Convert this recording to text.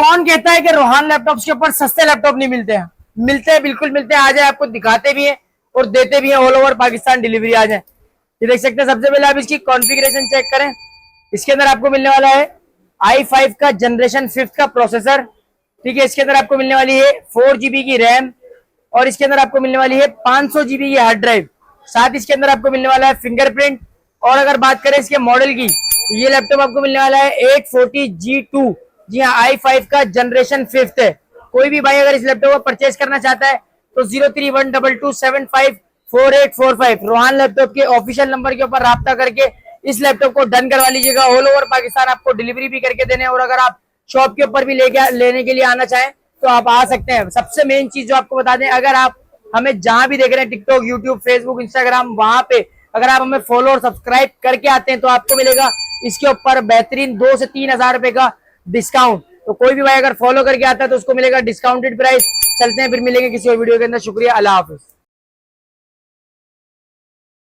कौन कहता है कि रोहान लैपटॉप्स के ऊपर सस्ते लैपटॉप नहीं मिलते हैं? मिलते हैं, बिल्कुल मिलते हैं। आ जाए, आपको दिखाते भी हैं और देते भी हैं। ऑल ओवर पाकिस्तान डिलीवरी आ जाए। ये देख सकते हैं। सबसे पहले आप इसकी कॉन्फ़िगरेशन चेक करें। इसके अंदर आपको मिलने वाला है i5 का जनरेशन 5 का प्रोसेसर। ठीक है, इसके अंदर आपको मिलने वाली है 4 GB की रैम और इसके अंदर आपको मिलने वाली है 500 GB की हार्ड ड्राइव। साथ इसके अंदर आपको मिलने वाला है फिंगरप्रिंट। और अगर बात करें इसके मॉडल की, ये लैपटॉप आपको मिलने वाला है 840G2। जी हाँ, i5 का जनरेशन 5 है। कोई भी भाई अगर इस लैपटॉप को परचेज करना चाहता है तो 0312275445 रोहान लैपटॉप के ऑफिशियल नंबर के ऊपर राब्ता करके इस लैपटॉप को डन करवा लीजिएगा। ऑल ओवर पाकिस्तान आपको डिलीवरी भी करके देने। और अगर आप शॉप के ऊपर भी लेने के लिए आना चाहें तो आप आ सकते हैं। सबसे मेन चीज जो आपको बता दें, अगर आप हमें जहां भी देख रहे हैं, टिकटॉक, यूट्यूब, फेसबुक, इंस्टाग्राम, वहां पे अगर आप हमें फॉलो और सब्सक्राइब करके आते हैं तो आपको मिलेगा इसके ऊपर बेहतरीन 2 से 3 हजार रुपए का डिस्काउंट। तो कोई भी भाई अगर फॉलो करके आता है तो उसको मिलेगा डिस्काउंटेड प्राइस। चलते हैं, फिर मिलेंगे किसी और वीडियो के अंदर। शुक्रिया, अल्लाह हाफिज।